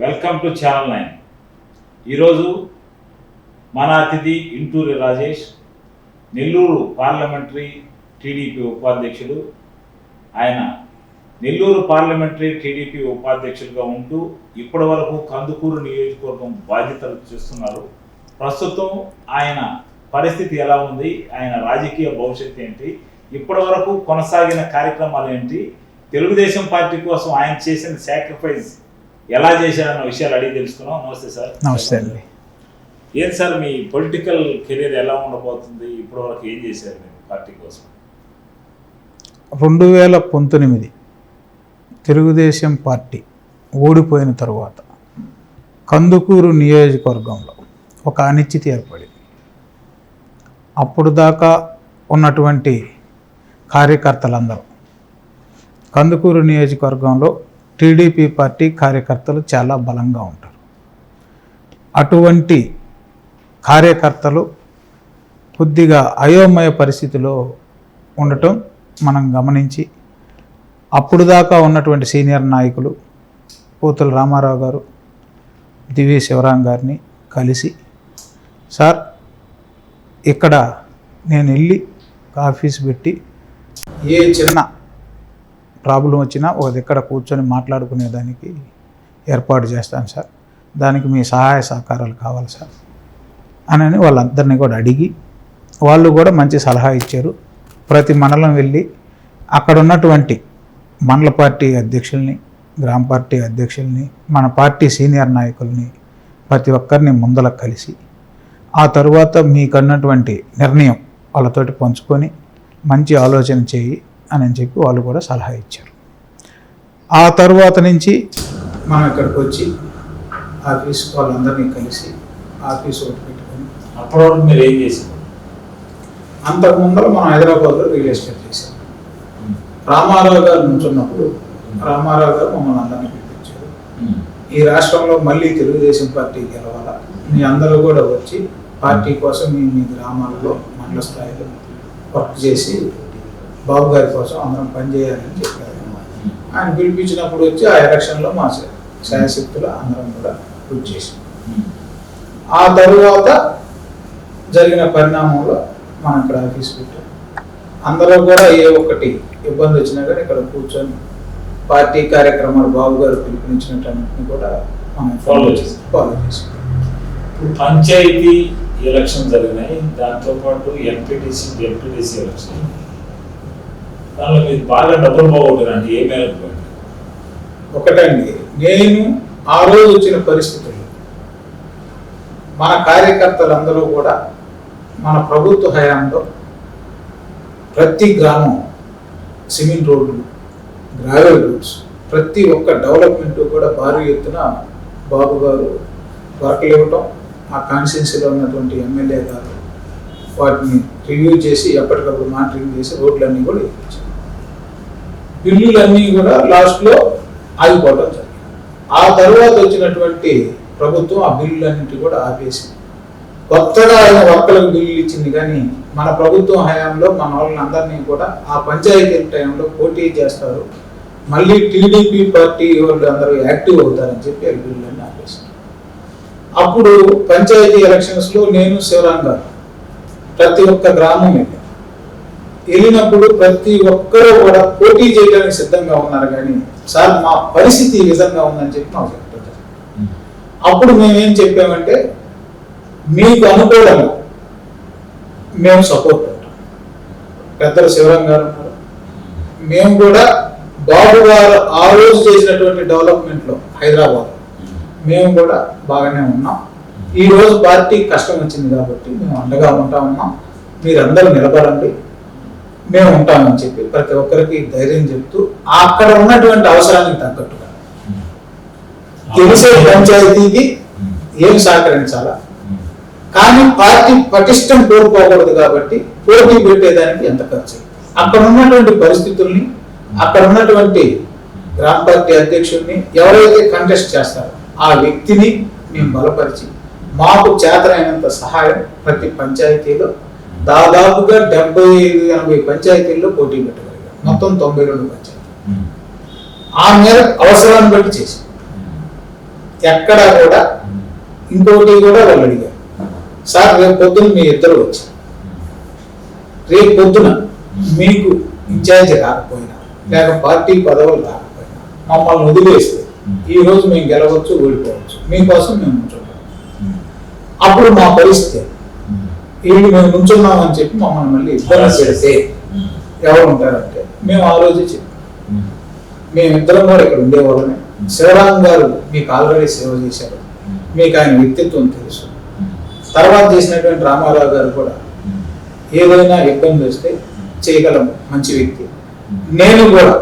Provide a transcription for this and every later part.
Welcome to channel 9. ఈరోజు మన అతిథి ఇంటూరి రాజేష్, నెల్లూరు పార్లమెంటరీ టీడీపీ ఉపాధ్యక్షుడు. ఆయన నెల్లూరు పార్లమెంటరీ టీడీపీ ఉపాధ్యక్షులుగా ఉంటూ ఇప్పటి వరకు కందుకూరు నియోజకవర్గం బాధ్యతలు చేస్తున్నారు. ప్రస్తుతం ఆయన పరిస్థితి ఎలా ఉంది, ఆయన రాజకీయ భవిష్యత్తు ఏంటి, ఇప్పటి వరకు కొనసాగిన కార్యక్రమాలు ఏంటి, తెలుగుదేశం పార్టీ కోసం ఆయన చేసిన సాక్రిఫైస్ ఎలా చేశారన్న విషయాలు అడిగి తెలుసుకున్నాం. నమస్తే సార్. నమస్తే అండి. ఏం సార్ మీ పొలిటికల్ కెరీర్ ఎలా ఉండబోతుంది, ఇప్పటి వరకు ఏం చేశారు మీరు పార్టీ కోసం? 2019 తెలుగుదేశం పార్టీ ఓడిపోయిన తరువాత కందుకూరు నియోజకవర్గంలో ఒక అనిశ్చితి ఏర్పడింది. అప్పుడు దాకా ఉన్నటువంటి కార్యకర్తలందరూ కందుకూరు నియోజకవర్గంలో టీడీపీ పార్టీ కార్యకర్తలు చాలా బలంగా ఉంటారు. అటువంటి కార్యకర్తలు కొద్దిగా అయోమయ పరిస్థితిలో ఉండటం మనం గమనించి అప్పుడు దాకా ఉన్నటువంటి సీనియర్ నాయకులు పోతుల రామారావు గారు, దివి శివరాం గారిని కలిసి, సార్ ఇక్కడ నేను వెళ్ళి ఆఫీస్ పెట్టి ఏ చిన్న ప్రాబ్లం వచ్చినా ఒక దగ్గర కూర్చొని మాట్లాడుకునేదానికి ఏర్పాటు చేస్తాను సార్, దానికి మీ సహాయ సహకారాలు కావాలి సార్ అని వాళ్ళందరినీ కూడా అడిగి, వాళ్ళు కూడా మంచి సలహా ఇచ్చారు. ప్రతి మండలం వెళ్ళి అక్కడ ఉన్నటువంటి మండల పార్టీ అధ్యక్షుల్ని, గ్రామ పార్టీ అధ్యక్షుల్ని, మన పార్టీ సీనియర్ నాయకుల్ని ప్రతి ఒక్కరిని ముందల కలిసి ఆ తరువాత మీకన్నటువంటి నిర్ణయం వాళ్ళతోటి పంచుకొని మంచి ఆలోచన చేయి అని చెప్పి వాళ్ళు కూడా సలహా ఇచ్చారు. ఆ తరువాత నుంచి మనం ఇక్కడికి వచ్చి ఆఫీస్ వాళ్ళందరినీ కలిసి ఆఫీస్ ఒకటి పెట్టుకొని, అప్పటి వరకు మీరు ఏం చేశారు? అంతకుముందర మనం హైదరాబాద్లో రియల్ ఎస్టేట్ చేశాం. రామారావు గారు నుంచున్నప్పుడు రామారావు గారు మమ్మల్ని అందరినీ పిలిపించారు. ఈ రాష్ట్రంలో మళ్ళీ తెలుగుదేశం పార్టీ గెలవాలా, మీ అందరూ కూడా వచ్చి పార్టీ కోసం మీ గ్రామాల్లో మండల స్థాయిలో వర్క్ చేసి బాబు గారి కోసం అందరం పనిచేయాలని చెప్పారు. ఆయన పిలిపించినప్పుడు వచ్చి ఆ ఎలక్షన్లో మా శాయశక్తులు అందరం కూడా కృషి చేసాం. ఆ తరువాత జరిగిన పరిణామంలో మనం ఇక్కడ ఆఫీస్ పెట్టాం. అందరూ కూడా ఏ ఒక్కటి ఇబ్బంది వచ్చినా కానీ ఇక్కడ కూర్చొని పార్టీ కార్యక్రమాలు బాబు గారు పిలుపునిచ్చినట్టు కూడా మనం ఫాలో చేసాం. పంచాయతీ ఎలక్షన్ జరిగినాయి, దాంతోపాటు ఎంపీటీసీ ఎలక్షన్. దానిలో మీరు బాగా డబ్బులు బాగుంటుందండి. ఏ మేరకు? ఒకటండి, నేను ఆ రోజు వచ్చిన పరిస్థితుల్లో మన కార్యకర్తలందరూ కూడా మన ప్రభుత్వ హయాంలో ప్రతి గ్రామం సిమెంట్ రోడ్లు, గ్రావెల్ రోడ్స్, ప్రతి ఒక్క డెవలప్మెంట్ కూడా భారీ ఎత్తున బాబు గారు వర్క్లు ఇవ్వటం, ఆ కాన్స్టిట్యున్సీలో ఉన్నటువంటి ఎమ్మెల్యే గారు వాటిని రివ్యూ చేసి ఎప్పటికప్పుడు మానిటరింగ్ చేసి రోడ్లన్నీ కూడా ఇప్పించారు. బిల్లులన్నీ కూడా లాస్ట్లో ఆగిపోవడం జరిగింది. ఆ తర్వాత వచ్చినటువంటి ప్రభుత్వం ఆ బిల్లులన్నింటి కూడా ఆపేసి కొత్తగా ఆయన వర్కలకు బిల్లులు ఇచ్చింది. కానీ మన ప్రభుత్వం హయాంలో మన వాళ్ళని అందరినీ కూడా ఆ పంచాయతీ టైంలో పోటీ చేస్తారు, మళ్ళీ టీడీపీ పార్టీ వాళ్ళు అందరూ యాక్టివ్ అవుతారని చెప్పి ఆ బిల్లులన్నీ ఆపేశారు. అప్పుడు పంచాయతీ ఎలక్షన్స్లో నేను శివరాం గారు ప్రతి ఒక్క గ్రామం వెళ్ళినప్పుడు ప్రతి ఒక్కరూ కూడా పోటీ చేయడానికి సిద్ధంగా ఉన్నారు. కానీ సార్ మా పరిస్థితి ఈ విధంగా ఉందని చెప్పి మాకు చెప్తారు. అప్పుడు మేమేం చెప్పామంటే, మీకు అనుకూలంగా మేము సపోర్ట్ ఉంటాం. పెద్దలు శివరాం గారు ఉన్నారు, మేము కూడా బాబు గారు ఆ రోజు చేసినటువంటి డెవలప్మెంట్లో హైదరాబాద్ మేము కూడా బాగానే ఉన్నాం. ఈ రోజు పార్టీ కష్టం వచ్చింది కాబట్టి మేము అండగా ఉంటా ఉన్నాం, మీరందరూ నిలబడండి, మేము ఉంటామని చెప్పి ప్రతి ఒక్కరికి ధైర్యం చెప్తూ అక్కడ ఉన్నటువంటి అవసరానికి తగ్గట్టుగా తెలిసే పంచాయతీకి ఏం సహకరించాలా, కానీ పార్టీ పటిష్టం కోరుకోకూడదు కాబట్టి పోటీ పెట్టేదానికి ఎంత ఖర్చు, అక్కడ ఉన్నటువంటి పరిస్థితుల్ని, అక్కడ ఉన్నటువంటి గ్రామ పార్టీ అధ్యక్షుడిని ఎవరైతే కంటెస్ట్ చేస్తారో ఆ వ్యక్తిని మేము బలపరిచి మాకు చేతనైనంత సహాయం ప్రతి పంచాయతీలో దాదాపుగా 75-80 పంచాయతీల్లో పోటీ పెట్టగలిగాం. మొత్తం 92 పంచాయతీలు. ఆ మేర అవసరాన్ని బట్టి చేసి ఎక్కడా కూడా ఇంకోటి కూడా వాళ్ళు అడిగారు, సార్ రేపు పొద్దున మీ ఇద్దరు వచ్చి రేపు పొద్దున మీకు ఇన్ఛార్జ్ రాకపోయినా లేక పార్టీ పదవులు రాకపోయినా మమ్మల్ని వదిలేస్తే ఈ రోజు మేము గెలవచ్చు ఓడిపోవచ్చు, మీకోసం మేము ఉంచున్నాం. అప్పుడు మా పరిస్థితి వీళ్ళు మేము ఉంచున్నామని చెప్పి మమ్మల్ని మళ్ళీ ఇబ్బంది పెడితే ఎవరు ఉంటారంటే మేము ఆ రోజు చెప్పాం, మేమిద్దరం కూడా ఇక్కడ ఉండేవాళ్ళమే. శివరాం గారు మీకు ఆల్రెడీ సేవ చేశారు, మీకు ఆయన వ్యక్తిత్వం తెలుసు. తర్వాత చేసినటువంటి రామారావు గారు కూడా ఏదైనా ఇబ్బంది వస్తే చేయగలం మంచి వ్యక్తి. నేను కూడా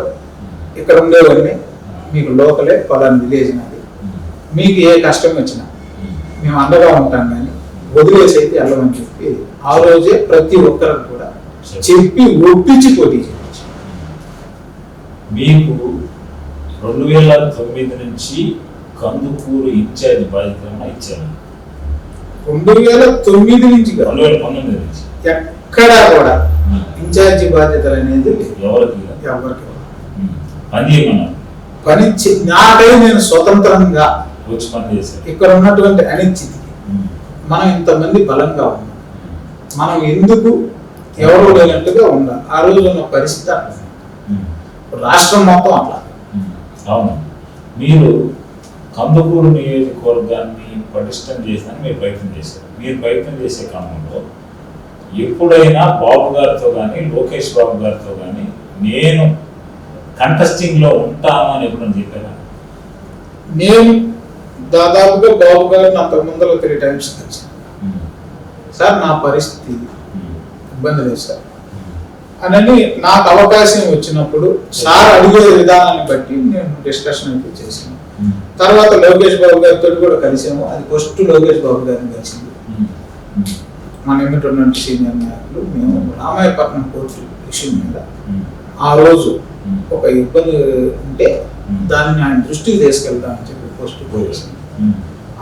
ఇక్కడ ఉండేవాడిని, మీకు లోకలే పలానా విలేజ్ నాది, మీకు ఏ కష్టం వచ్చినా మేము అండగా ఉంటాం కానీ వదిలేసి అయితే వెళ్ళమని చెప్పి ఆ రోజే ప్రతి ఒక్కరికి కూడా చెప్పి ఒప్పించి పోటీ చేయవచ్చు. మీకు 2009 నుంచి కందుకూరు ఇన్ఛార్జ్ బాధ్యత ఇచ్చారు. 2009 నుంచి 2019 నుంచి ఎక్కడా కూడా ఇన్ఛార్జి బాధ్యతలు అనేది ఎవరికి పని చేయమన్నారు. నాకై నేను స్వతంత్రంగా వచ్చి పని చేశారు. ఇక్కడ ఉన్నటువంటి అనిశ్చితికి మనం ఇంతమంది బలంగా ఉన్నాం, మనం ఎందుకు ఎవరు లేనట్టుగా ఉండాలి. ఆ రోజు ఉన్న పరిస్థితి అట్లా, రాష్ట్రం మొత్తం అట్లా. అవును, మీరు కందుకూరు నియోజకవర్గాన్ని పటిష్టం చేసినా మీరు ప్రయత్నం చేశారు. మీరు ప్రయత్నం చేసే క్రమంలో ఎప్పుడైనా బాబు గారితో కానీ లోకేష్ బాబు గారితో కానీ నేను కంటెస్టింగ్లో ఉంటామని ఎప్పుడైనా చెప్పారా? నేను దాదాపుగా బాబు గారిని అంతకు ముందర 3 times కలిసాను. సార్ నా పరిస్థితి ఇబ్బంది లేదు సార్ అని నాకు అవకాశం వచ్చినప్పుడు సార్ అడిగే విధానాన్ని బట్టి నేను డిస్కషన్ అయితే చేశాను. తర్వాత లోకేష్ బాబు గారితో కూడా కలిసాము. అది ఫస్ట్ లోకేష్ బాబు గారిని కలిసింది. మన ఎన్నికటువంటి సీనియర్ నాయకులు మేము రామాయపట్నం కోర్టు విషయం మీద ఆ రోజు ఒక ఇబ్బంది ఉంటే దాన్ని ఆయన దృష్టికి తీసుకెళ్తామని చెప్పి పోస్ట్ చేసాం.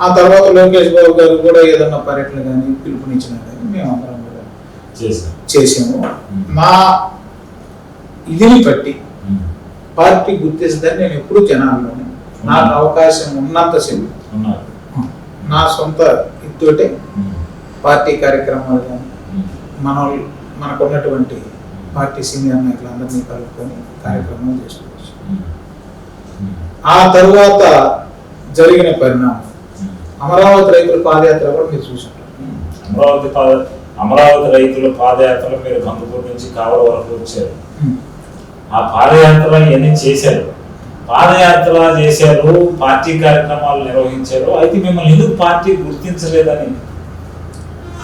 ఆ తర్వాత లోకేష్ బాబు గారు కూడా ఏదన్నా పర్యటన కానీ పిలుపునిచ్చినా కానీ మేము అందరం కూడా చేసాము. మా ఇదిని బట్టి పార్టీ గుర్తిస్తుందని నేను ఎప్పుడు జనాల్లోనే నాకు అవకాశం ఉన్నంతసేపు నా సొంత ఇదితోటే పార్టీ కార్యక్రమాలు కానీ మనకున్నటువంటి పార్టీ సీనియర్ నాయకులందరినీ కలుపుకొని కార్యక్రమాలు చేసుకోవచ్చు. ఆ తరువాత జరిగిన పరిణామం అమరావతి రైతుల పాదయాత్ర కూడా మీరు చూసుకుంటారు. అమరావతి రైతుల పాదయాత్ర మీరు కందుకూరు నుంచి కావల వరకు వచ్చారు. ఆ పాదయాత్ర ఇవన్నీ చేశారు, పాదయాత్ర చేశారు, పార్టీ కార్యక్రమాలు నిర్వహించారు. అయితే మిమ్మల్ని ఎందుకు పార్టీ గుర్తించలేదని?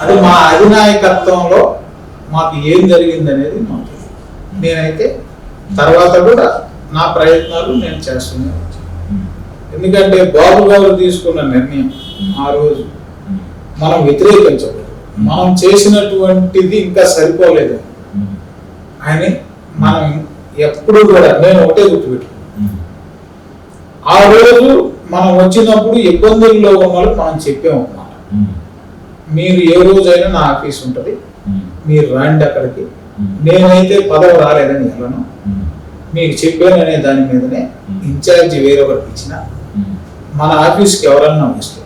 అది మా అధినాయకత్వంలో మాకు ఏం జరిగింది అనేది మాకు తెలియదు. నేనైతే తర్వాత కూడా నా ప్రయత్నాలు నేను చేస్తూనే వచ్చాను. ఎందుకంటే బాబు గారు తీసుకున్న నిర్ణయం ఆ రోజు మనం వ్యతిరేకించకూడదు, మనం చేసినటువంటిది ఇంకా సరిపోలేదు అని మనం ఎప్పుడు కూడా నేను ఒకటే గుర్తుపెట్టుకున్నాను. ఆ రోజు మనం వచ్చినప్పుడు ఇబ్బందుల్లో ఉన్న వాళ్ళు మనం చెప్పాము అన్నమాట, మీరు ఏ రోజైనా నా ఆఫీస్ ఉంటుంది, మీరు రండి అక్కడికి. నేనైతే పదవి రాలేదని వెళ్ళను, మీకు చెప్పాను అనే దాని మీదనే ఇన్ఛార్జి వేరొకరికి ఇచ్చిన మన ఆఫీస్కి ఎవరన్నా వస్తే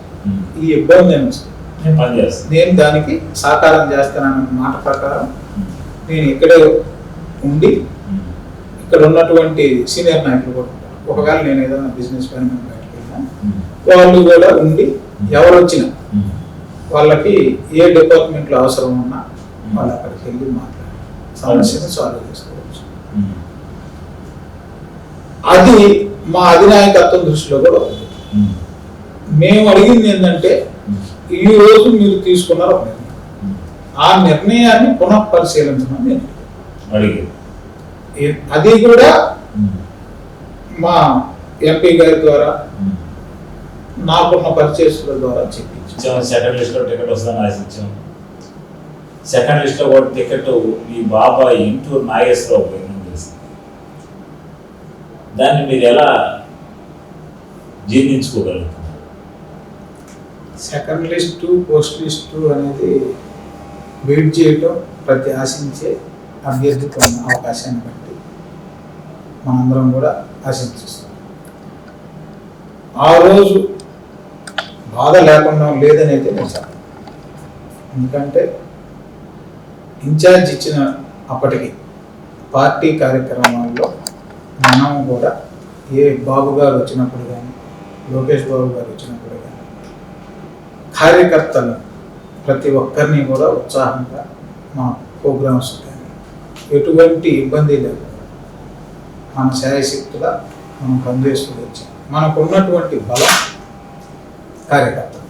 ఈ ఇబ్బంది నేను వస్తే నేను దానికి సహకారం చేస్తానన్న మాట ప్రకారం నేను ఇక్కడే ఉండి ఇక్కడ ఉన్నటువంటి సీనియర్ నాయకులు కూడా ఉంటారు. ఒకవేళ నేను ఏదైనా బిజినెస్ పని బయటకు వెళ్ళినా వాళ్ళు కూడా ఉండి ఎవరు వచ్చినా వాళ్ళకి ఏ డిపార్ట్మెంట్లో అవసరం ఉన్నా వాళ్ళు అక్కడికి వెళ్ళి మాట్లాడి సమస్యను సాల్వ్ చేసుకోవచ్చు. అది మా అధినాయకత్వం దృష్టిలో కూడా ఉంది. మేము అడిగింది ఏంటంటే ఈ రోజు మీరు తీసుకున్నారు ఒక నిర్ణయం, ఆ నిర్ణయాన్ని పునఃపరిశీలించమని నేను అడిగాను. అది కూడా మా ఎంపీ గారి ద్వారా నాకున్న పరిచయస్తుల ద్వారా చెప్పించాం. సెకండ్ లిస్ట్ లో టికెట్ వస్తుందని ఆశించాం. సెకండ్ లిస్ట్ లో కూడా టికెట్ మీ బాబాయ్ ఇంటూరు నాగేశ్వరరావు ప్రయత్నం చేసింది. దాన్ని మీరు ఎలా జీర్ణించుకోగలుగుతారు? సెకండ్ లిస్టు పోస్ట్ లిస్టు అనేది వెయిట్ చేయటం ప్రతి ఆశించే అభ్యర్థికి ఉన్న అవకాశాన్ని బట్టి మనందరం కూడా ఆశించిస్తాం. ఆ రోజు బాధ లేకుండా లేదని అయితే నేను చెప్పను. ఎందుకంటే ఇన్ఛార్జ్ ఇచ్చిన అప్పటికి పార్టీ కార్యక్రమాల్లో మనం కూడా ఏ బాబు గారు వచ్చినప్పుడు కానీ లోకేష్ బాబు గారు వచ్చినప్పుడు కానీ కార్యకర్తలు ప్రతి ఒక్కరిని కూడా ఉత్సాహంగా మన ప్రోగ్రామ్స్ కానీ ఎటువంటి ఇబ్బంది లేకుండా మన శాయశక్తుగా మనం పనిచేస్తూ వచ్చాం. మనకు ఉన్నటువంటి బలం కార్యకర్తలు.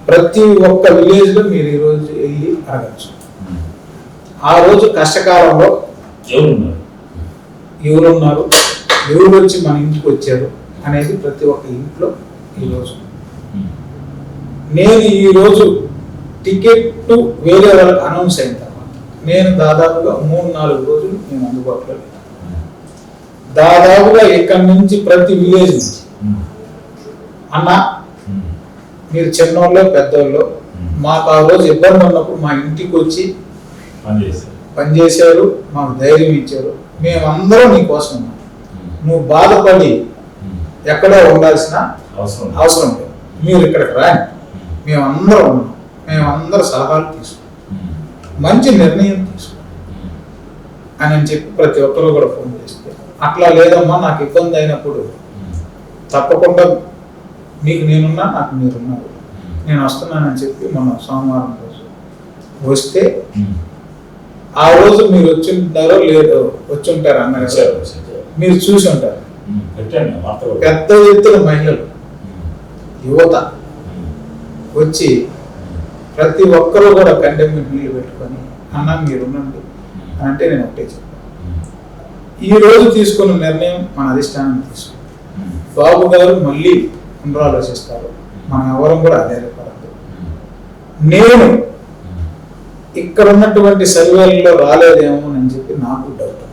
ప్రతి ఒక్క విలేజ్లో మీరు ఈరోజు వెళ్ళి అడగచ్చు, ఆ రోజు కష్టకాలంలో ఎవరున్నారు, ఎవరు వచ్చి మన ఇంటికి వచ్చారు అనేది ప్రతి ఒక్క ఇంట్లో ఈరోజు. నేను ఈరోజు టికెట్ వేరే వాళ్ళకి అనౌన్స్ అయిన తర్వాత నేను దాదాపుగా 3-4 రోజులు నేను అందుబాటులో లేను. దాదాపుగా ఇక్కడ నుంచి ప్రతి విలేజ్ నుంచి అన్న మీరు చిన్నోళ్ళు పెద్దోళ్ళు మాకు ఆ రోజు ఇబ్బంది ఉన్నప్పుడు మా ఇంటికి వచ్చి పనిచేశారు, మాకు ధైర్యం ఇచ్చారు, మేమందరం నీకోసం ఉన్నాం, నువ్వు బాధపడి ఎక్కడో ఉండాల్సిన అవసరం లేదు, మీరు ఇక్కడికి రాండి, మేమందరం ఉన్నాం, మేమందరం సలహాలు తీసుకున్నాం, మంచి నిర్ణయం తీసుకున్నాం అని చెప్పి ప్రతి ఒక్కరు కూడా ఫోన్ చేస్తే, అట్లా లేదమ్మా నాకు ఇబ్బంది అయినప్పుడు తప్పకుండా మీకు నేనున్నా నాకు మీరున్నారు, నేను వస్తున్నానని చెప్పి మన సోమవారం రోజు వస్తే ఆ రోజు మీరు వచ్చి ఉంటారో లేదో వచ్చి ఉంటారు అన్నారు, మీరు చూసి ఉంటారు. పెద్ద ఎత్తున మహిళలు యువత వచ్చి ప్రతి ఒక్కరూ కూడా కంటెంట్ నీళ్ళు పెట్టుకొని అన్న మీరు ఉండండి అని అంటే నేను ఒకటే చెప్పాను. ఈ రోజు తీసుకున్న నిర్ణయం మన అధిష్టానం తీసుకుని బాబు గారు మళ్ళీ పునరాలోచిస్తారు, మనం ఎవరం కూడా అధైర్యపడద్దు. నేను ఇక్కడ ఉన్నటువంటి సర్వేలలో రాలేదేమో అని చెప్పి నాకు డౌట్.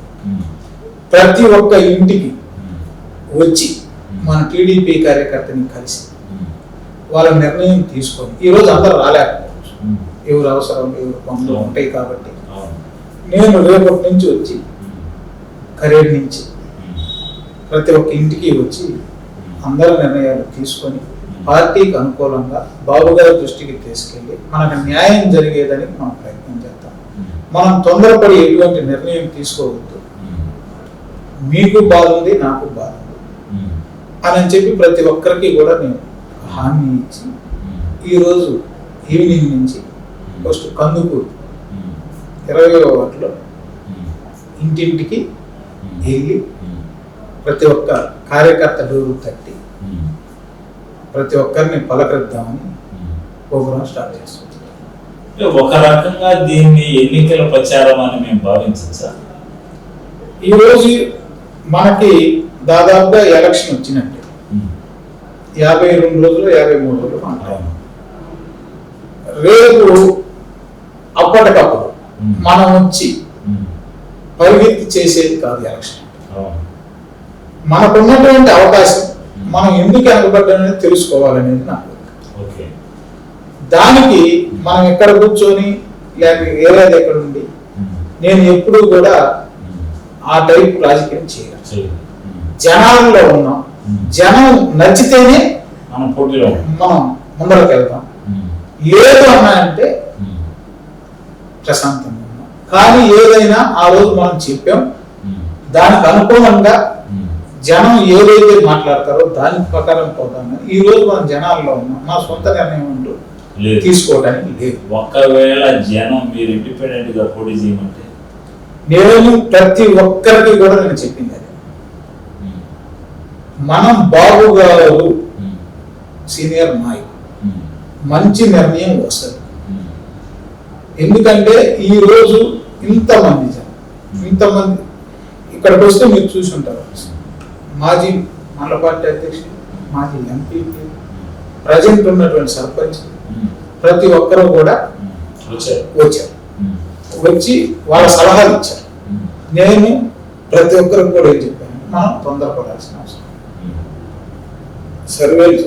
ప్రతి ఒక్క ఇంటికి వచ్చి మన టీడీపీ కార్యకర్తని కలిసి వాళ్ళ నిర్ణయం తీసుకొని, ఈరోజు అందరూ రాలేకపోవచ్చు, ఎవరు అవసరం ఎవరు పనులు ఉంటాయి కాబట్టి నేను రేపటి నుంచి వచ్చి కరేడ్ నుంచి ప్రతి ఒక్క ఇంటికి వచ్చి అందరి నిర్ణయాలు తీసుకొని పార్టీకి అనుకూలంగా బాబు గారి దృష్టికి తీసుకెళ్ళి మనకు న్యాయం జరిగేదానికి మనం ప్రయత్నం చేద్దాం. మనం తొందరపడి ఎటువంటి నిర్ణయం తీసుకోవద్దు, మీకు బాధ ఉంది నాకు బాధ ఉంది అని చెప్పి ప్రతి ఒక్కరికి కూడా నేను హామీ ఇచ్చి ఈరోజు ఈవినింగ్ నుంచి ఫస్ట్ కందుకూరు 20వ వార్డులో ఇంటింటికి వెళ్ళి ప్రతి ఒక్క కార్యకర్త డోరు తట్టి ప్రతి ఒక్కరిని పలకరిద్దామని ప్రోగ్రాం స్టార్ట్ చేస్తాం. ఒక రకంగా దీన్ని ఎన్నికల ప్రచారం అని మేము భావించచ్చా? ఈరోజు మనకి దాదాపుగా ఎలక్షన్ వచ్చినట్టే, 52 రోజులు 53 రోజులు మాట్లాడాం. రేపు అప్పటికప్పుడు మనం వచ్చి పరిగెత్తి చేసేది కాదు ఎలక్షన్. మనకున్నటువంటి అవకాశం మనం ఎందుకు వెనకబడ్డామనేది తెలుసుకోవాలనేది నాకు. దానికి మనం ఎక్కడ కూర్చొని లేక ఏరేది ఎక్కడ ఉండి నేను ఎప్పుడూ కూడా ఆ టైప్ రాజకీయం చేయాలి. జనాల్లో ఉన్నాం, జనం నచ్చితేనే మనం ముందరకు వెళ్తాం, లేదు అన్నా అంటే ప్రశాంతంగా ఉన్నాం. కానీ ఏదైనా ఆ రోజు మనం చెప్పాం, దానికి అనుకూలంగా జనం ఏదైతే మాట్లాడతారో దాని ప్రకారం పోతామని ఈ రోజు మనం జనాల్లో ఉన్నాం. మా సొంత నిర్ణయం అంటూ తీసుకోవడానికి లేదు. ఒకవేళ జనం మీరు ఇండిపెండెంట్ గా పోటీ చేయమంటే నేను ప్రతి ఒక్కరికి కూడా నేను చెప్పింది అది, మనం బాబు గారు సీనియర్ నాయకుడు, మంచి నిర్ణయం వస్తుంది. ఎందుకంటే ఈ రోజు ఇంతమంది జనం, ఇంతమంది ఇక్కడికి వస్తే మీరు చూసి ఉంటారు, మాజీ మండల పార్టీ అధ్యక్షులు, మాజీ ఎంపీపీ, ప్రజెంట్ ఉన్నటువంటి సర్పంచ్, ప్రతి ఒక్కరూ కూడా వచ్చారు, వచ్చి వాళ్ళ సలహాలు ఇచ్చారు. నేను ప్రతి ఒక్కరికి కూడా ఏం చెప్పాను, మనం తొందరపడాల్సిన అవసరం, సర్వేలు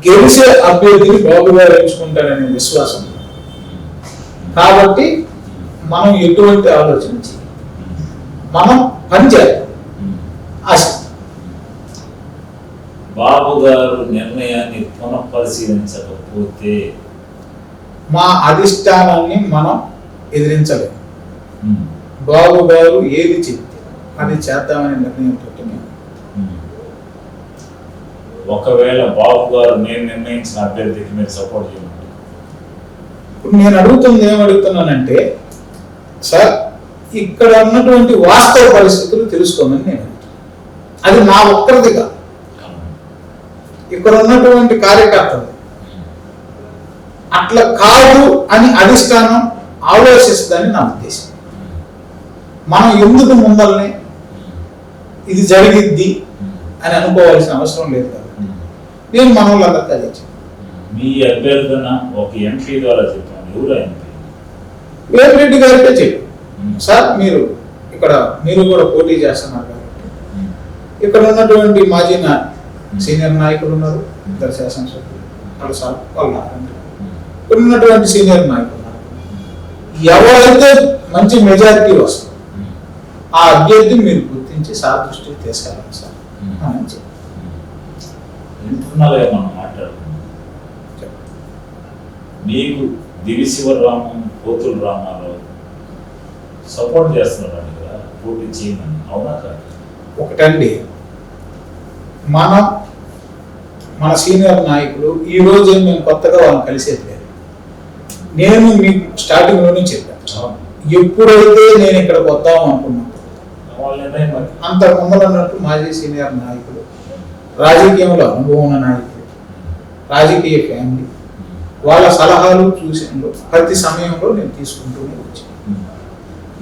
గెలిచే అభ్యర్థిని బాబు గారు ఎంచుకుంటారనే విశ్వాసం. కాబట్టి మనం ఎటువంటి ఆలోచన చేయాలి, మనం పని చేయాలి. ఆశ బాబు గారు నిర్ణయాన్ని పునఃపరిశీలించకపోతే మా అధిష్టానాన్ని మనం ఎదిరించలేము. బాబు గారు ఏది చెప్తే అది చేద్దామనే నిర్ణయంతో మేము. ఒకవేళ బాబు గారు నేను నిర్ణయించిన అభ్యర్థికి మీరు సపోర్ట్ చేయండి. ఇప్పుడు నేను ఏమడుగుతున్నానంటే సార్, ఇక్కడ ఉన్నటువంటి వాస్తవ పరిస్థితులు తెలుసుకోమని నేను అడుగుతున్నాను. అది నా ఒక్కరిదిగా, ఇక్కడ ఉన్నటువంటి కార్యకర్తలు అట్లా కాదు అని అధిష్టానం ఆలోచిస్తుందని నా ఉద్దేశం. మనం ఎందుకు ముందల్ని ఇది జరిగిద్ది అని అనుకోవాల్సిన అవసరం లేదు కదా. నేను మన వాళ్ళందరికీ అదే చెప్పాను. మీ అభ్యర్థన ఒక ఎంపీ ద్వారా చెప్పాను. ఎవరు ఎంపీ? వేమిరెడ్డి గారికే చెప్పాను. సార్, మీరు కూడా పోటీ చేస్తున్నారు కాబట్టి ఇక్కడ ఉన్నటువంటి మాజీ సీనియర్ నాయకులు ఉన్నారు, ఇద్దరు శాసనసభ్యులు, వాళ్ళు సార్ వాళ్ళు ఇక్కడ ఉన్నటువంటి సీనియర్ నాయకులు ఉన్నారు. ఎవరైతే మంచి మెజారిటీ వస్తుంది ఆ అభ్యర్థిని మీరు గుర్తించి సార్ దృష్టికి తీసుకెళ్ళాలి సార్ అని చెప్పి మీకు దివిశివరామం, పోతుల రామారావు సపోర్ట్ చేస్తున్నారండి కదా పోటీ చేయమని, అవునా కాదు? ఒకటండి, మన సీనియర్ నాయకులు ఈ రోజు మేము కొత్తగా వాళ్ళని కలిసేది లేదు. నేను మీకు స్టార్టింగ్లోనే చెప్పాను, ఎప్పుడైతే నేను ఇక్కడికి వద్దాం అనుకున్నాను అంతకు ముందర అన్నట్టు మాజీ సీనియర్ నాయకులు, రాజకీయంలో అనుభవం ఉన్న నాయకులు, రాజకీయ ఫ్యామిలీ, వాళ్ళ సలహాలు సూచనలు ప్రతి సమయంలో నేను తీసుకుంటూనే వచ్చాను.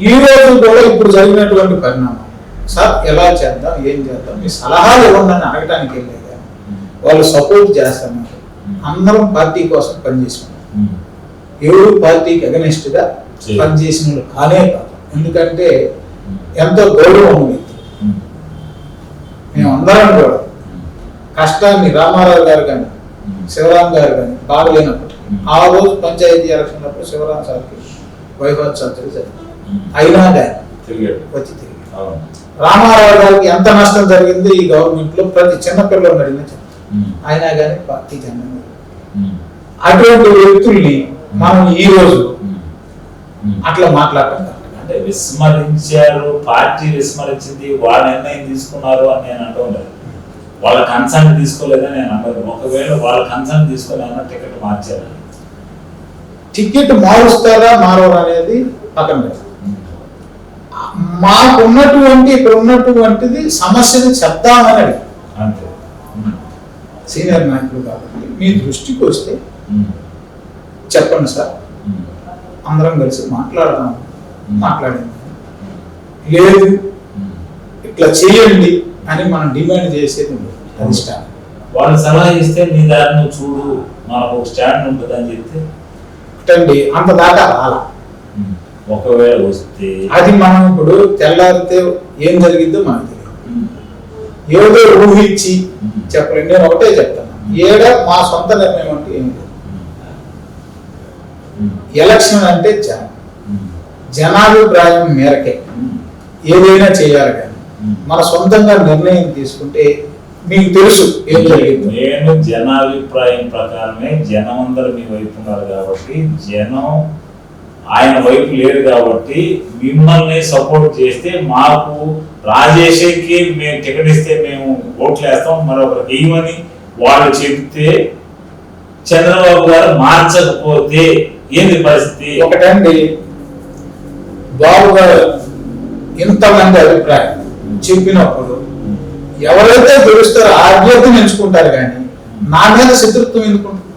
ఈ రోజు కూడా ఇప్పుడు జరిగినటువంటి పరిణామం, సార్ ఎలా చేద్దాం, ఏం చేద్దాం, మీ సలహాలు ఇవ్వండి అని అడగటానికి వెళ్ళలేదు. వాళ్ళు సపోర్ట్ చేస్తున్నారు. అందరం పార్టీ కోసం పనిచేసుకున్నాం. ఎవరు పార్టీకి అగనెస్ట్ గా పనిచేసిన వాళ్ళు కానే కాదు. ఎందుకంటే ఎంతో గౌరవం ఉంది. మేమందరం కూడా కష్టాన్ని రామారావు గారు కానీ శివరాం గారు కానీ బాగలేనప్పుడు ఆ రోజు పంచాయతీ ఎలక్షన్ అప్పుడు శివరాం సార్కి వైభవ్ సర్జరీ జరిగింది. అయినా కానీ వచ్చి తిరిగి రామారావు గారికి ఎంత నష్టం జరిగింది ఈ గవర్నమెంట్ లో ప్రతి చిన్నపిల్లలు అడిగిన చెప్తారు. అయినా కానీ పార్టీ జెండా అటువంటి వ్యక్తుల్ని మనం ఈ రోజు అట్లా మాట్లాడటం అంటే విస్మరించారు, పార్టీ విస్మరించింది, వాళ్ళ నిర్ణయం తీసుకున్నారు అని నేను అంటూ వాళ్ళ కన్సర్న్ తీసుకోలేదని నేను అన్నాను. ఒకవేళ వాళ్ళ కన్సర్న్ తీసుకోలేదన్న టికెట్ మార్చారు. టికెట్ మారుస్తారా మారవరా అనేది పక్కన లేదు. మాకున్నటువంటి ఇక్కడ ఉన్నటువంటిది సమస్యను చెప్దామని అంతే. సీనియర్ నాయకులు కాబట్టి మీ దృష్టికి వస్తే చెప్పండి సార్, అందరం కలిసి మాట్లాడదాం. మాట్లాడింది లేదు, ఇట్లా చేయండి అని మనం డిమాండ్ చేసేది అధిష్టానం. వాళ్ళు సలహా ఇస్తే నీ దారిని చూడు, మనకు ఒక స్టాండ్ ఉంటుంది అని చెప్తే ఒకటండి, అంత దాకా రాలా. ఒకవేళ వస్తే అది మనం ఇప్పుడు తెల్లారితే ఏం జరిగిందో మనకు తెలియదు. ఏదో ఊహించి చెప్పలేదు. నేను ఒకటే చెప్తాను, మా సొంత నిర్ణయం అంటే ఏం లేదు. ఎలక్షన్ అంటే జనాభిప్రాయం మేరకే ఏదైనా చేయాలి. కానీ మన సొంతంగా నిర్ణయం తీసుకుంటే మీకు తెలుసు ఏం జరిగింది. నేను జనాభిప్రాయం ప్రకారమే, జనం అందరూ మీ వైపు ఉన్నారు కాబట్టి, జనం ఆయన వైపు లేరు కాబట్టి మిమ్మల్ని సపోర్ట్ చేస్తే మాకు రాజేష్కి మేము టికెట్ ఇస్తే మేము ఓట్లు వేస్తాం, మరొకరికి వేయమని వాళ్ళు చెప్తే చంద్రబాబు గారు మార్చకపోతే ఏంది పరిస్థితి? ఒకటండి, బాబు గారు ఇంతమంది అభిప్రాయం చెప్పినప్పుడు ఎవరైతే గెలుస్తారో ఆ అభ్యర్థిని ఎంచుకుంటారు. కానీ నా మీద శత్రుత్వం ఎందుకుంటారు?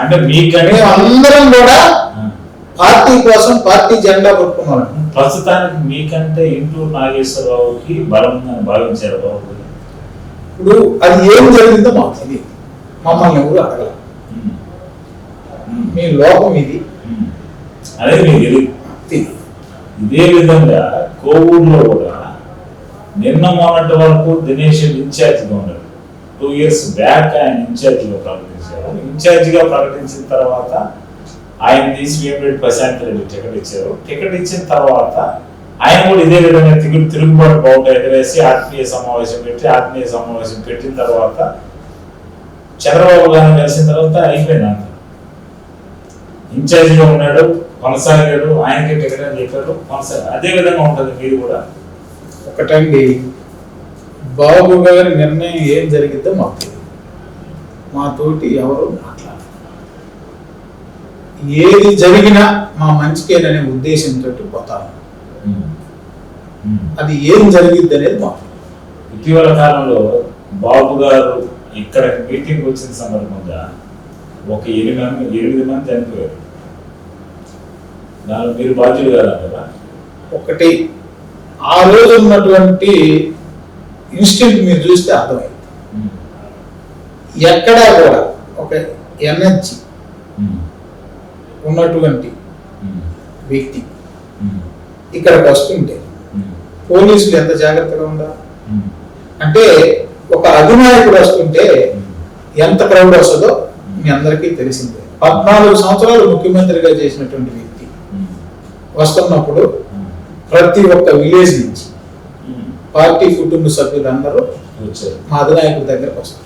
అంటే మీకంటే అందరం కూడా పార్టీ కోసం పార్టీ జెండా పట్టుకున్నాం. ప్రస్తుతానికి మీకంటే ఇంటూరు నాగేశ్వరరావుకి బలం ఉందని భావించారు బాబు. ఇప్పుడు అది ఏం జరిగిందో మాకు తెలియదు, మమ్మల్ని ఎవరు అడగల. మీ లోపం ఇది అనేది మీకు తెలియదు. ఇదే విధంగా కోవూరులో కూడా నిన్న మొన్నటి వరకు దినేష్ ఇన్ఛార్జిగా ఉన్నారు. 2 years బ్యాక్ ఆయన ఇన్ఛార్జిగా ప్రకటించారు. ఇన్ఛార్జిగా ప్రకటించిన తర్వాత ఆయన తీసి వేమిరెడ్డి ప్రశాంత్ రెడ్డి టికెట్ ఇచ్చారు. టికెట్ ఇచ్చిన తర్వాత ఆయన కూడా ఇదే విధంగా తిరుగుబాటు బావుట ఎగరేసి ఆత్మీయ సమావేశం పెట్టిన తర్వాత చంద్రబాబు గారిని కలిసిన తర్వాత అయిపోయింది అంత. ఇన్ఛార్జిగా ఉన్నాడు, కొనసాగాడు, ఆయనకే టికెట్ అని చెప్పారు, అదే విధంగా ఉంటుంది మీరు కూడా. ఒకటండి, బాబు గారి నిర్ణయం ఏం జరిగిద్దో మాకు తెలియదు. మాతోటి ఎవరు మాట్లాడారు. ఏది జరిగినా మా మంచికేననే ఉద్దేశంతో పోతాము. అది ఏం జరిగిద్ది అనేది మాకు. ఇటీవల కాలంలో బాబు గారు ఇక్కడ మీటింగ్ వచ్చిన సందర్భంగా ఒక 8 మంది చనిపోయారు. దానిలో మీరు బాధ్యులు కదా. ఒకటి, ఆ రోజు ఉన్నటువంటి ఇన్స్టెంట్ మీరు చూస్తే అర్థమైంది. ఎక్కడా కూడా ఒక ఎనర్జీ ఉన్నటువంటి వ్యక్తి ఇక్కడికి వస్తుంటే పోలీసులు ఎంత జాగ్రత్తగా ఉండాలి అంటే, ఒక అధినాయకుడు వస్తుంటే ఎంత క్రౌడ్ వస్తుందో మీ అందరికీ తెలిసిందే. 14 సంవత్సరాలు ముఖ్యమంత్రిగా చేసినటువంటి వ్యక్తి వస్తున్నప్పుడు ప్రతి ఒక్క విలేజ్ నుంచి పార్టీ కుటుంబ సభ్యులందరూ మా అధినాయకుడి దగ్గరకు వస్తారు.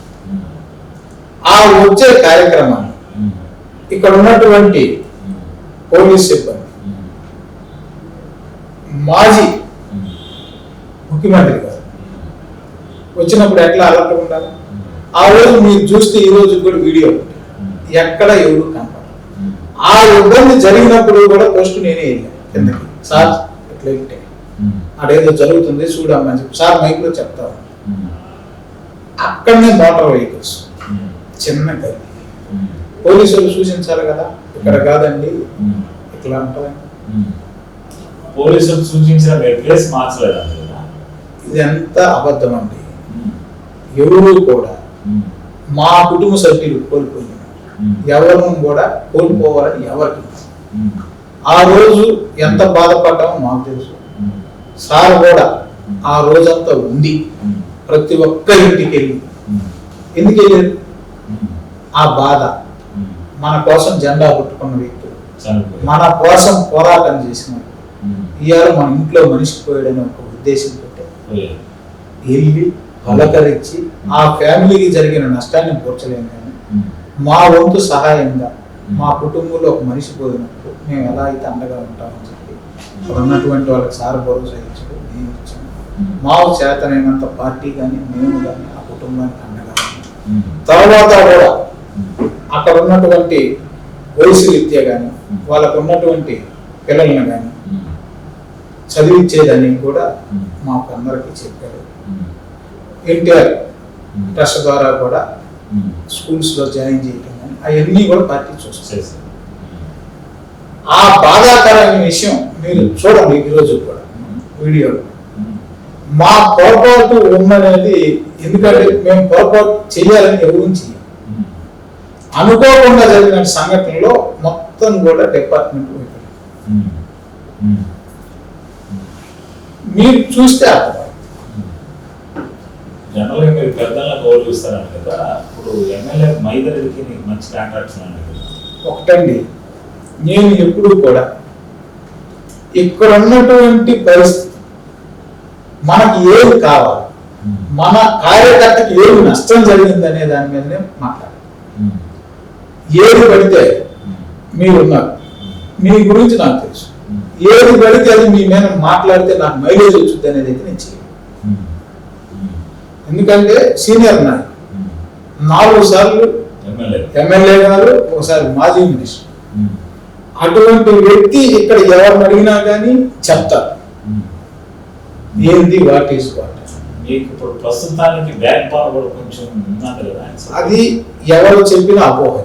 ఆ వచ్చే కార్యక్రమాన్ని ఇక్కడ ఉన్నటువంటి పోలీస్ సిబ్బంది, మాజీ ముఖ్యమంత్రి గారు వచ్చినప్పుడు ఎట్లా అలర్ట్ ఉండాలి. ఆ రోజు మీరు చూస్తే ఈ రోజు కూడా వీడియో ఎక్కడ ఎవరు కనపడదు. ఆ ఇబ్బంది జరిగినప్పుడు కూడా పోస్ట్ నేనే వెళ్ళాను కిందకి. సార్ ఎట్లా ఉంటే అదేదో జరుగుతుంది చూడమ్మని చెప్పి సార్ మైక్ లో చెప్తారు. అక్కడనే మోటార్ వెహికల్స్ చిన్న గది, పోలీసులు సూచించాలి కదా, ఇక్కడ కాదండి ఇట్లా ఉంటుంది. పోలీసులు సూచించిన ప్లేస్ మార్చలేదు. ఇది ఎంత అబద్ధం అండి. ఎవరు కూడా మా కుటుంబ సభ్యులు కోల్పోయిన ఎవరు కూడా కోల్పోవాలని ఎవరికి. ఆ రోజు ఎంత బాధపడ్డామో మాకు తెలుసు. సార్ కూడా ఆ రోజంతా ఉంది, ప్రతి ఒక్క ఇంటికి వెళ్ళి. ఎందుకు వెళ్ళారు? ఆ బాధ, మన కోసం జెండా పుట్టుకున్న వ్యక్తులు, మన కోసం పోరాటం చేసిన ఇవాళ మన ఇంట్లో మనిషి పోయాడని ఒక ఉద్దేశంతో వెళ్ళి పలకరించి ఆ ఫ్యామిలీకి జరిగిన నష్టాన్ని పోర్చలేము కానీ మా వంతు సహాయంగా మా కుటుంబంలో ఒక మనిషి పోయినప్పుడు మేము ఎలా అయితే అండగా ఉంటామని చెప్పి అక్కడ ఉన్నటువంటి వాళ్ళకి సార్ భరోసా ఇచ్చాడు, మేము ఇచ్చాము. మా చేతనైనంత పార్టీ కానీ మేము కానీ ఆ కుటుంబానికి అండగా ఉన్నాం. తర్వాత కూడా అక్కడ ఉన్నటువంటి వయసు రీత్యా కానీ వాళ్ళకు ఉన్నటువంటి పిల్లలను కానీ చదివించేదని కూడా మాకు అందరికీ చెప్పారు. ఎన్టీఆర్ ట్రస్ట్ ద్వారా కూడా స్కూల్స్ లో జాయిన్ చేయటం కానీ అవన్నీ కూడా పార్టీ చూస్తారు. ఆ బాధాకరమైన విషయం మీరు చూడండి ఈరోజు కూడా వీడియోలో. మా పొరపాటు ఉందనేది, ఎందుకంటే మేము పొరపాటు చేయాలని ఎవరు చేయాలి. అనుకోకుండా జరిగిన సంఘటనలో మొత్తం కూడా డిపార్ట్మెంట్ మీరు చూస్తే అర్థం. జనరల్గా మీరు పెద్దలను గౌరవిస్తారంట కదా, ఇప్పుడు ఎమ్మెల్యే మైదరికి మంచి కాంట్రాక్ట్స్ ఉన్నాయి కదా. ఒకటండి, నేను ఎప్పుడు కూడా ఇక్కడ ఉన్నటువంటి పరిస్థితి మనకి ఏది కావాలి, మన కార్యకర్తకి ఏది నష్టం జరిగింది అనే దాని మీదనే మాట్లాడాలి. ఏది పడితే మీరున్నారు, మీ గురించి నాకు తెలుసు. ఏది పడితే అది మీ మీద మాట్లాడితే నాకు మైలేజ్ వచ్చింది అనేది అయితే నేను చేయను. ఎందుకంటే సీనియర్ నాయకుడు, 4 సార్లు ఎమ్మెల్యే గారు, ఒకసారి మాజీ మినిస్టర్. అటువంటి వ్యక్తి ఇక్కడ ఎవరిని అడిగినా కానీ చెప్తారు ఏంది వాట్ ఈస్ వాట్. మీకు ఇప్పుడు ప్రస్తుతానికి బ్యాక్ పవర్ కూడా కొంచెం ఉన్నది కదా. అది ఎవరు చెప్పిన అపోహ.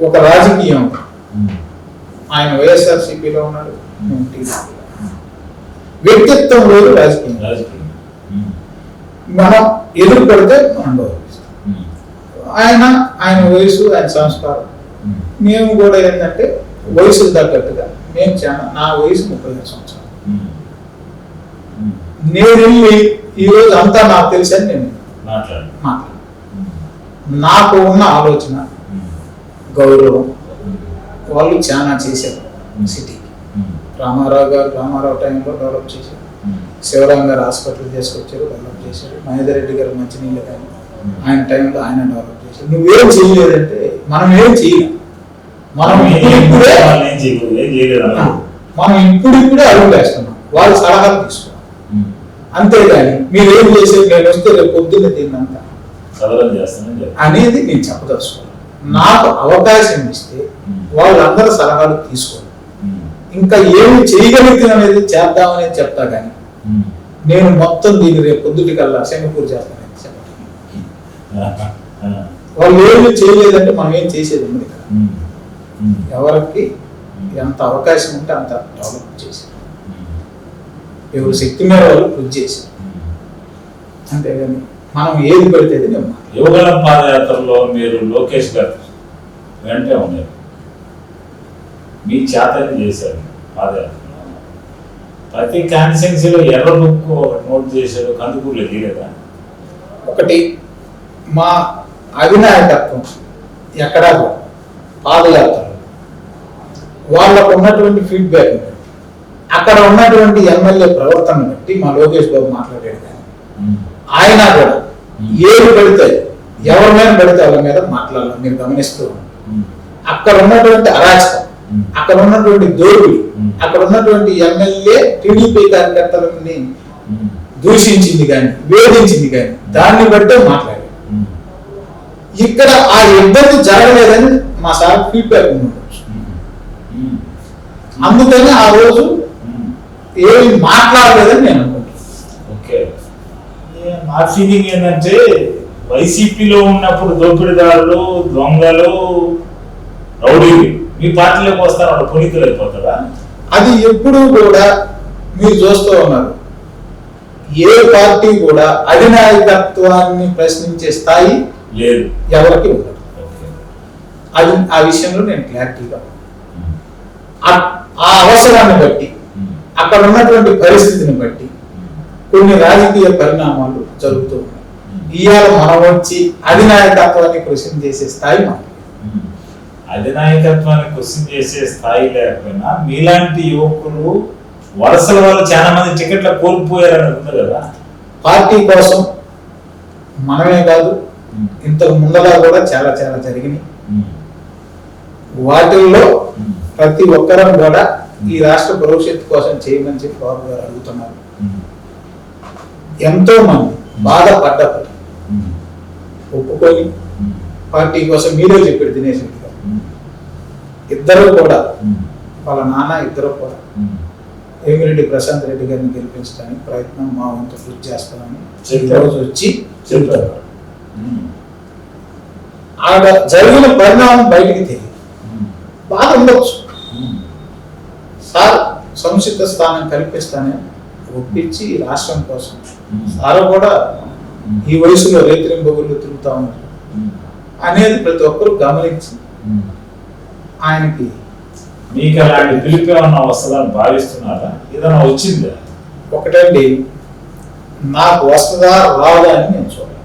ఒక రాజకీయం, ఆయన వైఎస్ఆర్సీపీలో ఉన్నాడు, వ్యక్తిత్వం లేదు రాజకీయం. మనం ఎదురు పడితే మనం గౌరవిస్తాం. ఆయన వయసు, ఆయన సంస్కారం. మేము కూడా ఏంటంటే వయసుకు తగ్గట్టుగా మేము చాలా, నా వయసు 35 సంవత్సరాలు. నేను వెళ్ళి ఈరోజు అంతా నాకు తెలిసని నేను మాట్లాడు. నాకు ఉన్న ఆలోచన, గౌరవం, వాళ్ళు చాలా చేశారు సిటీకి, రామారావు టైంలో డెవలప్ చేశారు. శివరాం గారు హాస్పిటల్ చేసుకొచ్చారు, డెవలప్ చేశారు. మహేందర్ రెడ్డి గారు మంచినీళ్ళు కానీ ఆయన టైంలో ఆయన డెవలప్ చేశారు. నువ్వేం చేయలేదంటే మనం ఏం చేయలేం. మనం ఇప్పుడిప్పుడే అడుగు వేస్తున్నాం, వాళ్ళు సలహాలు తీసుకున్నాం. అంతేగాని మీరేం చేసేది నేను వస్తే రేపు పొద్దున్న తిన్నంత అనేది నేను చెప్పదలుచుకోవాలి. నాకు అవకాశం ఇస్తే వాళ్ళందరూ సలహాలు తీసుకోవాలి. ఇంకా ఏమి చేయగలుగుతాం అనేది చేద్దామనేది చెప్తా కానీ నేను మొత్తం దీన్ని రేపు పొద్దుటికల్లా సింగపూర్ చేస్తానని చెప్పాలి. వాళ్ళు ఏమి చేయలేదంటే మనం ఏం చేసేది ఉంది కదా. ఎవరికి ఎంత అవకాశం ఉంటే అంత డెవలప్ చేశారు. ఎవరు శక్తి మీద వాళ్ళు కృషి చేశారు. అంతేగాని మనం ఏది పెడితే యువగళం పాదయాత్రలో మీరు లోకేష్ గారు వెంటే ఉన్నారు, మీ చేతని చేశారు పాదయాత్ర. ప్రతి కాన్స్టిట్యున్సీలో ఎర్ర బుక్ నోట్ చేశారు, కందుకూరులో తీయలేదా? ఒకటి మా అధినాయకత్వం ఎక్కడా పాదయాత్రలు వాళ్ళకు ఉన్నటువంటి ఫీడ్బ్యాక్ అక్కడ ఉన్నటువంటి ఎమ్మెల్యే ప్రవర్తన బట్టి మా లోకేష్ బాబు మాట్లాడాడు. కానీ ఆయన కూడా ఏది పెడితే ఎవరి మీద పెడితే వాళ్ళ మీద మాట్లాడాలి. మీరు గమనిస్తూ అక్కడ ఉన్నటువంటి అరాచకం, అక్కడ ఉన్నటువంటి దోపిడి, అక్కడ ఉన్నటువంటి ఎమ్మెల్యే టీడీపీ కార్యకర్తలని దూషించింది కానీ వేధించింది కానీ దాన్ని బట్టే మాట్లాడారు. ఇక్కడ ఆ ఇబ్బంది జరగలేదని మా సార్ ఫీడ్బ్యాక్ ఉండవచ్చు. అందుకని ఆ రోజు ఏమి మాట్లాడలేదని నేను అనుకుంటున్నాను. నా ఫీలింగ్ ఏంటంటే వైసీపీలో ఉన్నప్పుడు దోపిడీదారులు, దొంగలు, రౌడీలు మీ పార్టీలోకి వస్తారు, వాళ్ళు పునీతులు అయిపోతారా? అది ఎప్పుడూ కూడా మీరు చూస్తూ ఉన్నారు. ఏ పార్టీ కూడా అధినాయకత్వాన్ని ప్రశ్నించే స్థాయి లేదు, ఎవరికి ఉండదు. అది ఆ విషయంలో నేను క్లారిటీగా ఆ అవసరాన్ని బట్టి అక్కడ ఉన్నటువంటి పరిస్థితిని బట్టి కొన్ని రాజకీయ పరిణామాలు జరుగుతూ ఉన్నాయి. ఇవాళ మనం వచ్చి అధినాయకత్వాన్ని క్వశ్చన్ చేసే స్థాయి మనం. అధినాయకత్వాన్ని క్వశ్చన్ చేసే స్థాయి లేకపోయినా మీలాంటి యువకులు వలసల వాళ్ళు చాలా మంది టికెట్ల కోల్పోయారని ఉంది కదా. పార్టీ కోసం మనమే కాదు, ఇంతకు ముందలా కూడా చాలా చాలా జరిగినాయి. వాటిల్లో ప్రతి ఒక్కరం కూడా ఈ రాష్ట్ర భవిష్యత్తు కోసం చేయమని చెప్పి బాబు గారు అడుగుతున్నారు. ఎంతో మంది బాధపడ్డప్పుడు ఒప్పుకొని పార్టీ కోసం మీరే చెప్పారు దినేష్ రెడ్డి గారు. ఇద్దరు కూడా వాళ్ళ నాన్న ఇద్దరు కూడా వేమిరెడ్డి ప్రశాంత్ రెడ్డి గారిని గెలిపించడానికి ప్రయత్నం మా వంతు కృషి చేస్తామని రోజు వచ్చి చెబుతారు. ఆడ జరిగిన పరిణామం బయటికి తెలియదు, బాధ ఉండొచ్చు. సార్ సముచిత స్థానం కల్పిస్తానని ఒప్పించి రాష్ట్రం కోసం సార్ కూడా ఈ వయసులో రేతిరింబగుళ్ళు తిరుగుతా ఉన్నారు అనేది ప్రతి ఒక్కరు గమనించి ఆయనకి మీకు అలాంటి పిలుపు ఏమన్నా వస్తుందని భావిస్తున్నారా? ఏదైనా వచ్చిందా? ఒకటండి, నాకు వస్తుందా రాదా అని నేను చూడాలి.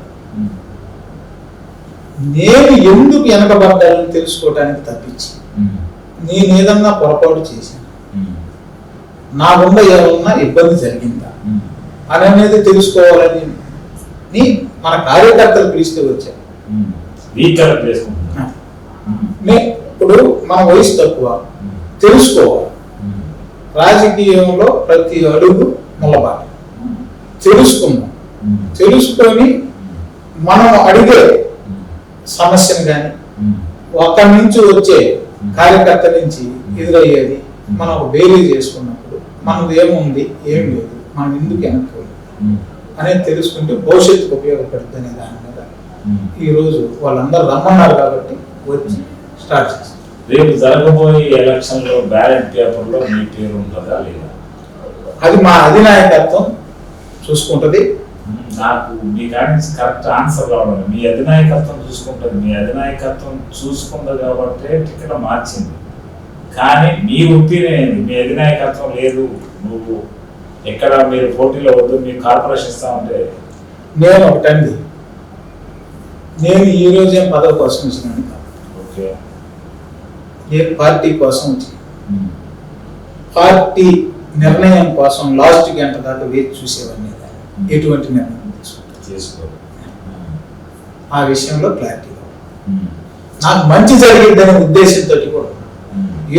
నేను ఎందుకు వెనకబడ్డానని తెలుసుకోవడానికి తప్పించి నేను ఏదన్నా పొరపాటు చేశాను, నా గుండా ఏమన్నా ఇబ్బంది జరిగిందా అనేది తెలుసుకోవాలని మన కార్యకర్తలు పిలిస్తే వచ్చాను. ఇప్పుడు మన వయసు తక్కువ, తెలుసుకోవాలి. రాజకీయంలో ప్రతి అడుగు నిలబడాలి. తెలుసుకుందాం, తెలుసుకొని మనం అడిగే సమస్యను కానీ ఒక్కడి నుంచి వచ్చే కార్యకర్త నుంచి ఎదురయ్యేది మనం బేరీ చేసుకున్నప్పుడు మనది ఏముంది ఏం లేదు, మనం ఎందుకు వెనక్కి అనేది తెలుసుకుంటే భవిష్యత్తుకు ఉపయోగపడుతుంది అనే దాని మీద ఈరోజు వాళ్ళందరూ రమ్మన్నారు కాబట్టి వచ్చి స్టార్ట్ చేస్తాం. రేపు జరగబోయే ఎలక్షన్ లో బ్యాలెట్ పేపర్ లో మీ పేరు ఉంటుందా లేదా? అది మా అధినాయకత్వం చూసుకుంటది. నాకు మీ కాడికి కరెక్ట్ ఆన్సర్ రావడం, మీ అధినాయకత్వం చూసుకుంటుంది. మీ అధినాయకత్వం చూసుకుంటుంది కాబట్టి టికెట్ మార్చింది. కానీ మీ ఒపీనియన్, మీ అధినాయకత్వం లేదు, నువ్వు ఎక్కడ మీరు పోటీలో వద్దు, మీకు కార్పొరేషన్ ఇస్తామంటే నేను ఒకటండి, నేను ఈ రోజే పదవి కోసం వచ్చినాను. ఓకే, నేను పార్టీ కోసం వచ్చి పార్టీ నిర్ణయం కోసం లాస్ట్ గంట దాకా వేచి చూసేవాడిని కాదు. ఎటువంటి నిర్ణయం తీసుకుంటారు ఆ విషయంలో క్లారిటీ నాకు మంచి జరిగిద్దనే ఉద్దేశంతో కూడా,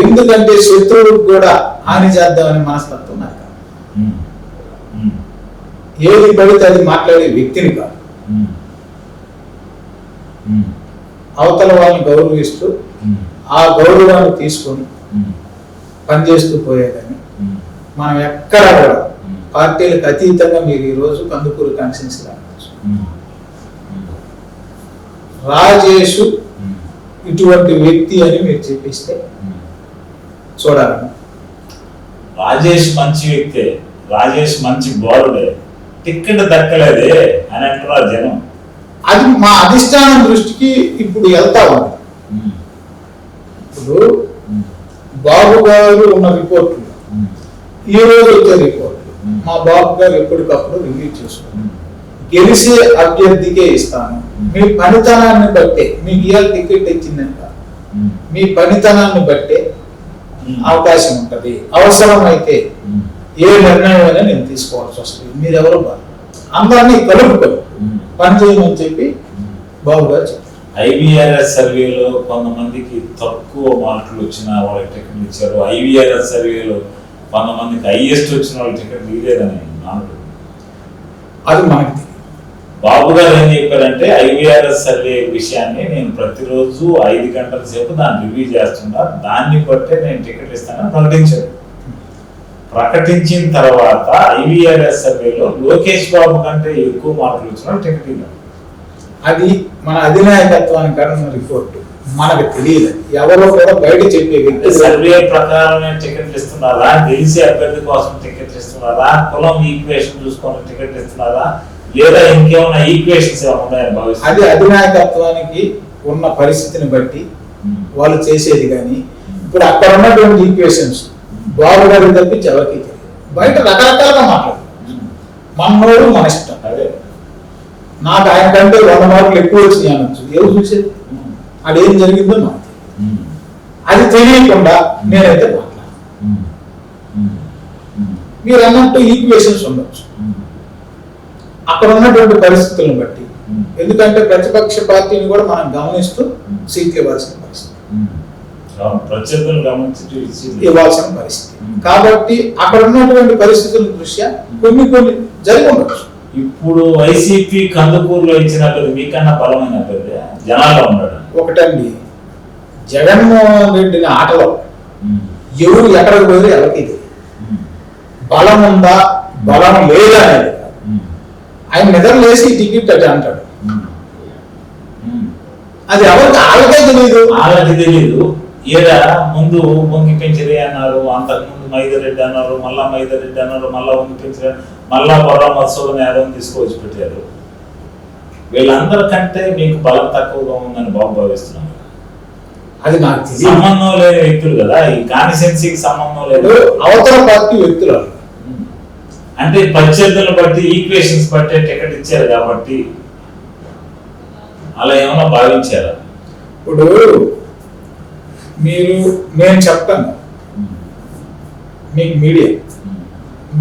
ఎందుకంటే శత్రువులకు కూడా హాని చేద్దామనే మనస్తత్వం నాకు కాదు. ఏది పడితే అది మాట్లాడే వ్యక్తిని కాదు. అవతల వాళ్ళని గౌరవిస్తూ ఆ గౌరవాన్ని తీసుకొని పనిచేస్తూ పోయేదని మనం ఎక్కడ కూడా పార్టీలకు అతీతంగా మీరు ఈరోజు కందుకూరు కాన్స్టిట్యున్సీ రావచ్చు. రాజేష్ ఇటువంటి వ్యక్తి అని మీరు చెప్పిస్తే చూడాలి. రాజేష్ మంచి వ్యక్తే, రాజేష్ మంచి బౌలరే, టికెట్ దక్కలేదే అని అంటున్నారు జనం. అది మా అధిష్టానం దృష్టికి ఇప్పుడు వెళ్తా ఉంది. ఇప్పుడు బాబు గారు ఉన్న రిపోర్ట్లు, ఈ రోజు వచ్చే రిపోర్ట్లు మా బాబు గారు ఎప్పటికప్పుడు రివ్యూ చేసుకున్నాం. గెలిచే అభ్యర్థికే ఇస్తాను, మీ పనితనాన్ని బట్టే, మీకు ఇవాళ టికెట్ ఇచ్చిందంట, మీ పనితనాన్ని బట్టే అవకాశం ఉంటది, అవసరమైతే ఏ నిర్ణయం అయినా నేను తీసుకోవాల్సి వస్తుంది, మీరెవరు అందరినీ కలుపుకొని పనిచేయమని చెప్పి బాబు గారు చెప్పారు. ఐవీఆర్ఎస్ సర్వేలో కొంతమందికి తక్కువ మార్కులు వచ్చిన వాళ్ళకి టికెట్లు ఇచ్చారు, ఐవీఆర్ఎస్ సర్వేలో కొంతమందికి హైయెస్ట్ వచ్చిన వాళ్ళకి టికెట్లు ఇవ్వలేదని నాకు. అది మనకి తెలియదు. బాబు గారు ఏం చెప్పారంటే ఐవీఆర్ఎస్ సర్వే విషయాన్ని నేను ప్రతిరోజు 5 గంటల సేపు దాన్ని రివ్యూ చేస్తున్నా, దాన్ని బట్టే నేను టికెట్ ఇస్తానని ప్రకటించారు. ప్రకటించిన తర్వాత ఐవీఆర్ఎస్ సర్వేలో లోకేష్ బాబు కంటే ఎక్కువ మార్కులు వచ్చిన టికెట్ ఇవ్వాలి. అది మన అధినాయకత్వానికి ఉన్న రిపోర్ట్, మనకు తెలియదు. ఎవరో కూడా బయట చెప్పే వ్యక్తి సర్వే ప్రకారమే టికెట్లు ఇస్తున్నారా, గెలిచే అభ్యర్థి కోసం టికెట్లు ఇస్తున్నారా, కులం ఈక్వేషన్ చూసుకొని టికెట్లు ఇస్తున్నారా, లేదా ఇంకేమైనా ఈక్వేషన్స్ ఉన్నాయని భావిస్తారు. అది అధినాయకత్వానికి ఉన్న పరిస్థితిని బట్టి వాళ్ళు చేసేది. కానీ ఇప్పుడు అక్కడ ఉన్నటువంటి ఈక్వేషన్స్ బాబు గారికి తప్పించి ఎవరికి తెలియదు. బయట రకరకాలుగా మాట్లాడు, మనోడు మన ఇష్టం. అదే నాకు ఆయన కంటే 100 మార్కులు ఎక్కువ వచ్చినాయి అనొచ్చు, ఎవరు చూసేది? అది ఏం జరిగిందో నాకు అది తెలియకుండా నేనైతే మాట్లాడు. మీరు అన్నట్టు ఈక్వేషన్స్ ఉండొచ్చు అక్కడ ఉన్నటువంటి పరిస్థితులను బట్టి. ఎందుకంటే ప్రతిపక్ష పార్టీని కూడా మనం గమనిస్తూ సీట్లు ఇవ్వాల్సిన పరిస్థితి, ఇవ్వాల్సిన పరిస్థితి. కాబట్టి అక్కడ ఉన్నటువంటి పరిస్థితుల దృష్ట్యా కొన్ని జరిగి ఉండొచ్చు. ఇప్పుడు వైసీపీ కందుకూరులో ఇచ్చిన అభ్యర్థి మీకన్నా బలమైన అభ్యర్థి జనాల్లో ఉన్నాడు. ఒకటండి, జగన్మోహన్ రెడ్డిని ఆటలో ఎవరు ఎక్కడికి పోయి ఎవరికి బలం ఉందా బలం లేదా అనేది ఆయన నిద్రలేసి టికెట్ అట్లా అంటాడు. అది ఎవరికి వాళ్ళకే తెలియదు, వాళ్ళకి తెలియదు. ఈడ ముందు వంగి పెంచరే అన్నారు, అంతకుముందు మైదరెడ్డి అన్నారు, మళ్ళా మైదరెడ్డి అన్నారు, మళ్ళా వంగి పెంచరే, మళ్ళా బొర్రా మత్సూదని యాదవ్ తీసుకువచ్చి పెట్టారు. వీళ్ళందరికంటే మీకు బలం తక్కువగా ఉందని బాబు భావిస్తున్నాను. అది నాకు సంబంధం లేని వ్యక్తులు కదా, ఈ కాన్స్టిట్యున్సీకి సంబంధం లేదు, అవతల పార్టీ వ్యక్తులు. అంటే ప్రత్యర్థులను బట్టి ఈక్వేషన్స్ బట్టే టికెట్ ఇచ్చారు కాబట్టి అలా ఏమైనా భావించారా? ఇప్పుడు నేను చెప్తాను మీకు మీడియా,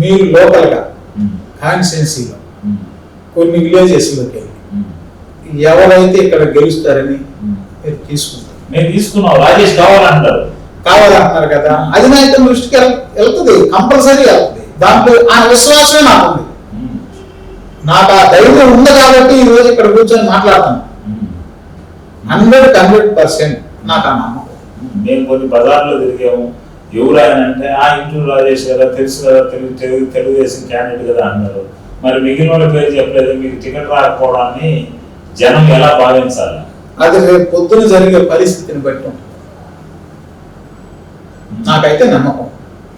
మీరు లోకల్గా కాన్స్టిట్యున్సీలో కొన్ని విలేజెస్లోకి వెళ్ళి ఎవరైతే ఇక్కడ గెలుస్తారని మీరు తీసుకుంటారు. మేము తీసుకున్నాం, రాజేష్ కావాలంటారు కదా, అధినాయకత్వం దృష్టికి వెళ్తుంది, కంపల్సరీ వెళ్తుంది. దాంట్లో ఆ విశ్వాసమే నాకుంది. నాకు ఆ ధైర్యం ఉంది కాబట్టి ఈ రోజు ఇక్కడ కూర్చొని మాట్లాడతాను. 100% నాకు ఆ నమ్మకం. మేము కొన్ని బజార్లో తిరిగాము, ఎవరు ఆయన అంటే ఆ ఇంటూరు రాజేష్ కదా, తెలుసు కదా, తెలుగుదేశం క్యాండిడేట్ కదా అన్నారు. మరి మిగిలిన వాళ్ళ పేరు చెప్పలేదు, మీకు టికెట్ రాకపోవడాన్ని జనం ఎలా భావించాలి? అది రేపు పొద్దున జరిగే పరిస్థితిని బట్టి ఉంటుంది. నాకైతే నమ్మకం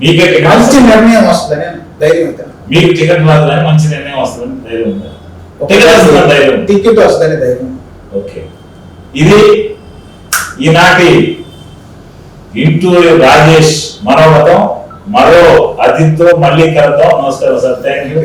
మీకే మంచి నిర్ణయం వస్తుందని ధైర్యం అయితే, మీకు టికెట్ రాదని మంచి నిర్ణయం వస్తుందని ధైర్యం ఉందా? టికెట్ వస్తుందని ధైర్యం. ఓకే, ఇది ఈనాటి ఇంటూరి రాజేష్ మనోగతం. మరో అతిథితో మళ్ళీ కలుద్దాం. నమస్కారం సార్, థ్యాంక్ యూ.